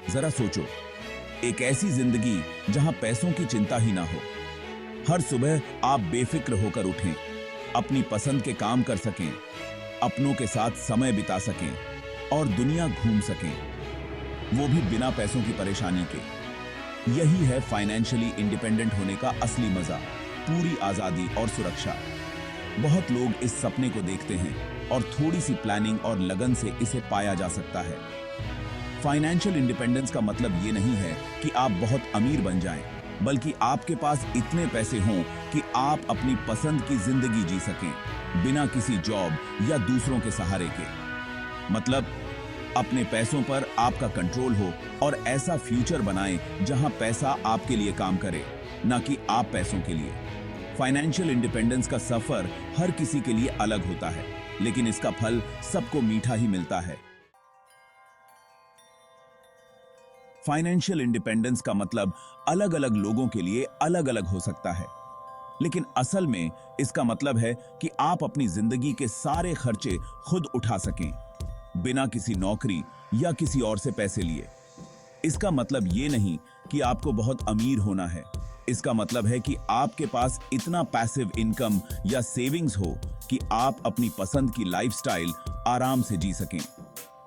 जरा सोचो, एक ऐसी जिंदगी जहां पैसों की चिंता ही ना हो। हर सुबह आप बेफिक्र होकर उठें, अपनी पसंद के काम कर सकें, अपनों के साथ समय बिता सकें और दुनिया घूम सकें, वो भी बिना पैसों की परेशानी के। यही है फाइनेंशियली इंडिपेंडेंट होने का असली मजा, पूरी आजादी और सुरक्षा। बहुत लोग इस सपने को देखते हैं और थोड़ी सी प्लानिंग और लगन से इसे पाया जा सकता है। फाइनेंशियल इंडिपेंडेंस का मतलब ये नहीं है कि आप बहुत अमीर बन जाएं, बल्कि आपके पास इतने पैसे हों कि आप अपनी पसंद की जिंदगी जी सकें, बिना किसी जॉब या दूसरों के सहारे के। मतलब अपने पैसों पर आपका कंट्रोल हो और ऐसा फ्यूचर बनाएं जहां पैसा आपके लिए काम करे, ना कि आप पैसों के लिए। फाइनेंशियल इंडिपेंडेंस का सफर हर किसी के लिए अलग होता है, लेकिन इसका फल सबको मीठा ही मिलता है। फाइनेंशियल इंडिपेंडेंस का मतलब अलग अलग लोगों के लिए अलग अलग हो सकता है, लेकिन असल में इसका मतलब है कि आप अपनी जिंदगी के सारे खर्चे खुद उठा सकें, बिना किसी नौकरी या किसी और से पैसे लिए। इसका मतलब ये नहीं कि आपको बहुत अमीर होना है। इसका मतलब है कि आपके पास इतना पैसिव इनकम या सेविंग्स हो कि आप अपनी पसंद की लाइफस्टाइल आराम से जी सकें।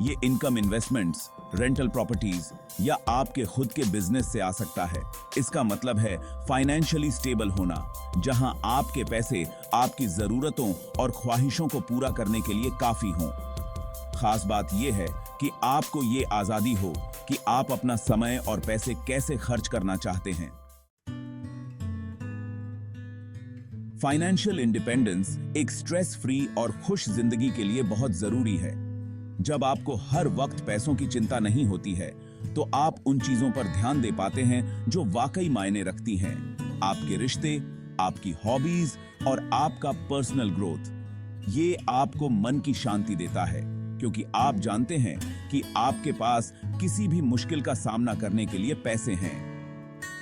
ये इनकम इन्वेस्टमेंट्स, रेंटल प्रॉपर्टीज या आपके खुद के बिजनेस से आ सकता है। इसका मतलब है फाइनेंशियली स्टेबल होना, जहां आपके पैसे आपकी जरूरतों और ख्वाहिशों को पूरा करने के लिए काफी हों। खास बात यह है कि आपको ये आजादी हो कि आप अपना समय और पैसे कैसे खर्च करना चाहते हैं। फाइनेंशियल इंडिपेंडेंस एक स्ट्रेस फ्री और खुश जिंदगी के लिए बहुत जरूरी है। जब आपको हर वक्त पैसों की चिंता नहीं होती है, तो आप उन चीजों पर ध्यान दे पाते हैं जो वाकई मायने रखती हैं। आपके रिश्ते, आपकी हॉबीज और आपका पर्सनल ग्रोथ। ये आपको मन की शांति देता है, क्योंकि आप जानते हैं कि आपके पास किसी भी मुश्किल का सामना करने के लिए पैसे हैं।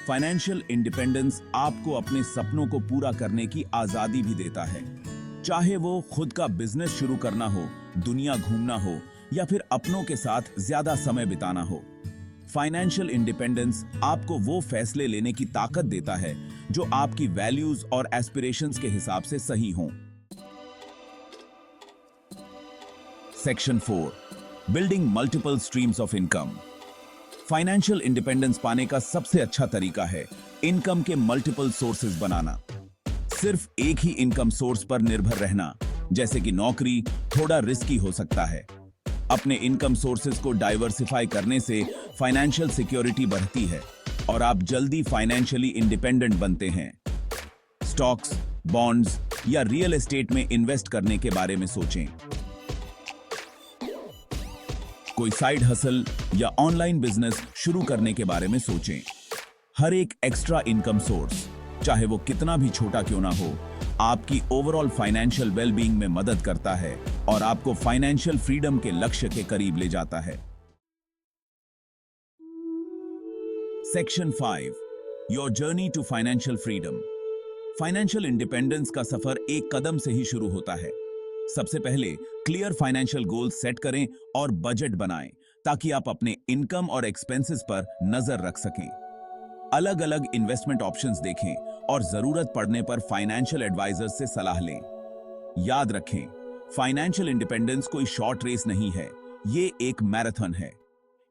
फाइनेंशियल इंडिपेंडेंस आपको अपने सपनों को पूरा करने की आजादी भी देता है, चाहे वो खुद का बिजनेस शुरू करना हो, दुनिया घूमना हो या फिर अपनों के साथ ज्यादा समय बिताना हो। फाइनेंशियल इंडिपेंडेंस आपको वो फैसले लेने की ताकत देता है जो आपकी वैल्यूज और एस्पिरेशंस के हिसाब से सही हों। Section 4, building multiple streams of income. Financial independence पाने का सबसे अच्छा तरीका है इनकम के मल्टीपल सोर्सेज बनाना। सिर्फ एक ही इनकम सोर्स पर निर्भर रहना, जैसे कि नौकरी, थोड़ा रिस्की हो सकता है। अपने इनकम सोर्सेज को डाइवर्सिफाई करने से फाइनेंशियल सिक्योरिटी बढ़ती है और आप जल्दी फाइनेंशियली इंडिपेंडेंट बनते हैं। स्टॉक्स, बॉन्ड्स या रियल एस्टेट में इन्वेस्ट करने के बारे में सोचें। कोई साइड हसल या ऑनलाइन बिजनेस शुरू करने के बारे में सोचें। हर एक एक्स्ट्रा इनकम सोर्स, चाहे वो कितना भी छोटा क्यों ना हो, आपकी ओवरऑल फाइनेंशियल वेलबींग में मदद करता है और आपको फाइनेंशियल फ्रीडम के लक्ष्य के करीब ले जाता है। Section 5, your journey to financial freedom. Financial independence का सफर एक कदम से ही शुरू होता है। सबसे पहले क्लियर फाइनेंशियल गोल्स सेट करें और बजट बनाएं, ताकि आप अपने इनकम और एक्सपेंसेस पर नजर रख सकें। अलग अलग इन्वेस्टमेंट ऑप्शंस देखें और जरूरत पड़ने पर फाइनेंशियल एडवाइजर्स से सलाह लें। याद रखें, फाइनेंशियल इंडिपेंडेंस कोई शॉर्ट रेस नहीं है, ये एक मैराथन है।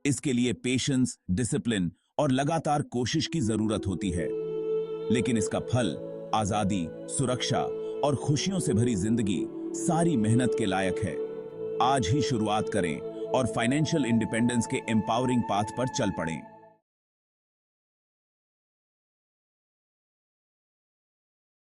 इसके लिए पेशेंस, डिसिप्लिन और लगातार कोशिश की जरूरत होती है, लेकिन इसका फल आजादी, सुरक्षा और खुशियों से भरी जिंदगी सारी मेहनत के लायक है। आज ही शुरुआत करें और फाइनेंशियल इंडिपेंडेंस के एम्पावरिंग पाथ पर चल पड़ें।